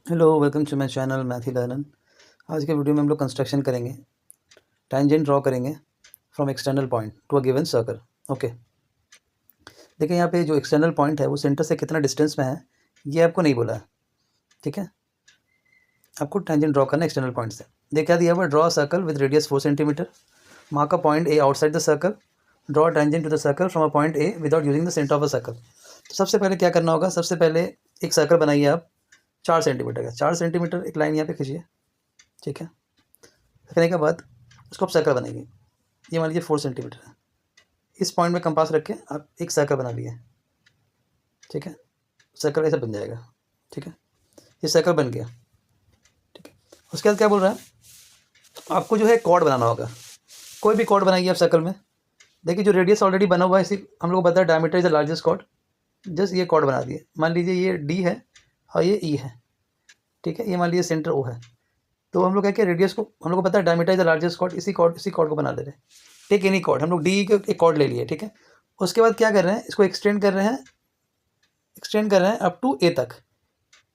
Hello, welcome to my channel Mathy Learner. आज के video में हम लोग कंस्ट्रक्शन करेंगे, टेंजेंट ड्रॉ करेंगे from external point to a given circle. Okay, देखिए यहाँ पे जो एक्सटर्नल पॉइंट है वो सेंटर से कितना डिस्टेंस में है ये आपको नहीं बोला है। ठीक है, आपको टेंजेंट ड्रॉ करना है एक्सटर्नल पॉइंट से। देखिए क्या दिया हुआ, draw circle with radius 4 centimetre, mark a point A outside the circle, draw tangent to the circle from a point A without using the centre of a circle. तो सबसे पहले क्या करना होगा, सबसे पहले एक सर्कल बनाइए आप 4 सेंटीमीटर का। 4 सेंटीमीटर एक लाइन यहाँ पे खींचिए। ठीक है, रखने के बाद उसको आप सर्कल बनाएंगे। ये मान लीजिए 4 सेंटीमीटर है। इस पॉइंट में कंपास रख के आप एक सर्कल बना लिए। ठीक है, सर्कल ऐसा बन जाएगा। ठीक है, ये सर्कल बन गया। ठीक है, उसके बाद क्या बोल रहा है, आपको जो है कॉर्ड बनाना होगा। कोई भी कॉर्ड बनाइए आप सर्कल में। देखिए जो रेडियस ऑलरेडी बना हुआ है, इसी हम लोग को पता है diameter is the largest chord. Just ये कॉर्ड बना दिए। मान लीजिए ये डी है और ये ई है। ठीक है, ये मान लीजिए सेंटर ओ है। तो हम लोग क्या किया, रेडियस को हम लोग को पता है diameter is the largest chord, इसी कॉर्ड को बना ले रहे हैं। टेक एनी कॉर्ड, हम लोग डी का एक कॉर्ड ले लिए। ठीक है, उसके बाद क्या कर रहे हैं, इसको एक्सटेंड कर रहे हैं अप टू ए तक।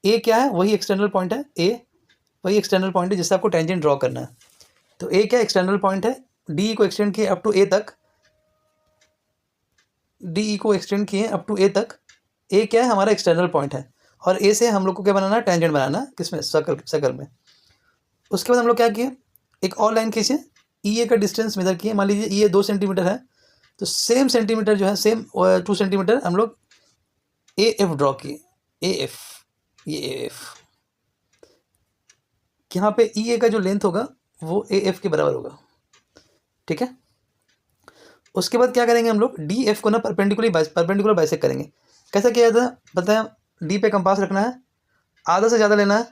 ए क्या है, वही एक्सटर्नल पॉइंट है। ए वही एक्सटर्नल पॉइंट है जिससे आपको टेंजेंट ड्रॉ करना है। तो ए क्या एक्सटर्नल पॉइंट है, डी को एक्सटेंड किए अप टू ए तक। डी को एक्सटेंड किए अप टू ए तक। ए क्या है, हमारा एक्सटर्नल पॉइंट है। और ए से हम लोग को क्या बनाना है, टेंजेंट बनाना है। किसमें, सर्कल में। उसके बाद हम लोग क्या किए, एक और लाइन खींचे, ई ए का डिस्टेंस मेजर किए। मान लीजिए ई ए 2 सेंटीमीटर है, तो सेम सेंटीमीटर जो है, सेम 2 सेंटीमीटर हम लोग ए एफ ड्रॉ किए। ए एफ, ये ए एफ, यहाँ पे ई ए का जो लेंथ होगा वो ए एफ के बराबर होगा। ठीक है, उसके बाद क्या करेंगे हम लोग, डी एफ को ना परपेंडिकुलर बाइसेक्ट करेंगे। कैसा किया जाता है बताएं, डी पे कंपास रखना है, आधा से ज़्यादा लेना है,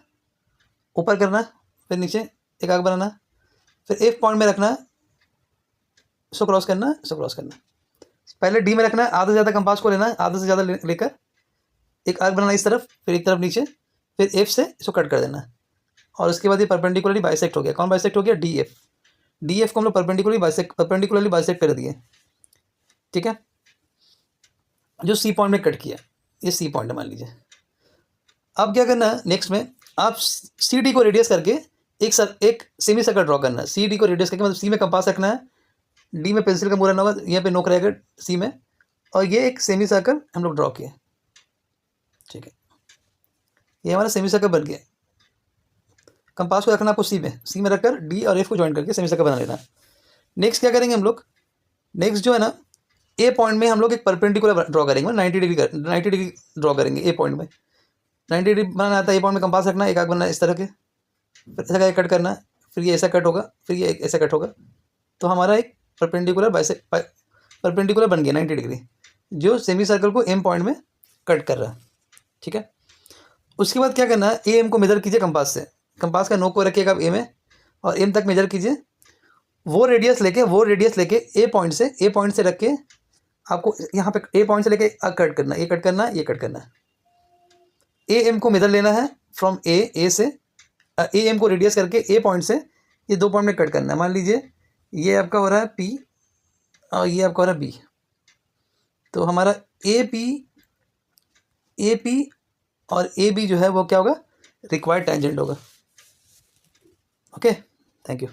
ऊपर करना है, फिर नीचे एक आग बनाना है, फिर एफ पॉइंट में रखना है, इसको क्रॉस करना है, इसको क्रॉस करना है। पहले डी में रखना है, आधा से ज़्यादा कंपास को लेना है, आधा से ज़्यादा लेकर एक आर्क बनाना इस तरफ, फिर एक तरफ नीचे, फिर एफ से इसको कट कर देना है। और उसके बाद ये परपेंडिकुलरली बाइसेक्ट हो गया। कौन बाइसेक्ट हो गया, डी एफ। डी एफ को हम लोग परपेंडिकुलरली बाइसेक्ट कर दिए। ठीक है, जो सी पॉइंट में कट किया, ये सी पॉइंट है मान लीजिए। अब क्या करना है, नेक्स्ट में आप सी डी को रेडियस करके एक सेमी सर्कल ड्रॉ करना है। सी डी को रेडियस करके, मतलब सी में कंपास रखना है, डी में पेंसिल का मुंह रहना होगा, यहाँ पे नोक रहेगा सी में, और ये एक सेमी सर्कल हम लोग ड्रॉ किए। ठीक है, ये हमारा सेमी सर्कल बन गया। कंपास को रखना आपको सी में रखकर डी और एफ को ज्वाइन करके सेमी सर्कल बना लेना। नेक्स्ट क्या करेंगे हम लोग, नेक्स्ट जो है ना, ए पॉइंट में हम लोग एक परपेंडिकुलर ड्रॉ करेंगे, 90 डिग्री ड्रॉ करेंगे ए पॉइंट में। 90 डिग्री बनाना आता है, ए पॉइंट में कंपास रखना है, एक आग बनना है इस तरह के, फिर ऐसा कट करना है, फिर ये ऐसा कट होगा, फिर ये ऐसा कट होगा। तो हमारा एक परपेंडिकुलर बन गया 90 डिग्री, जो सेमी सर्कल को एम पॉइंट में कट कर रहा है। ठीक है, उसके बाद क्या करना है, ए एम को मेजर कीजिए कंपास से। कंपास का नोक को रखिएगा आप ए में, और एम तक मेजर कीजिए। वो रेडियस लेके ए पॉइंट से रख के आपको यहाँ पे ए पॉइंट से लेके कट करना, ये कट करना, ये कट करना। ए एम को मेजर लेना है फ्रॉम ए से, ए एम को रेडियस करके ए पॉइंट से ये 2 पॉइंट में कट करना है। मान लीजिए ये आपका हो रहा है पी और ये आपका हो रहा है बी। तो हमारा ए पी और ए बी जो है वो क्या होगा, रिक्वायर्ड टेंजेंट होगा। Okay, thank you.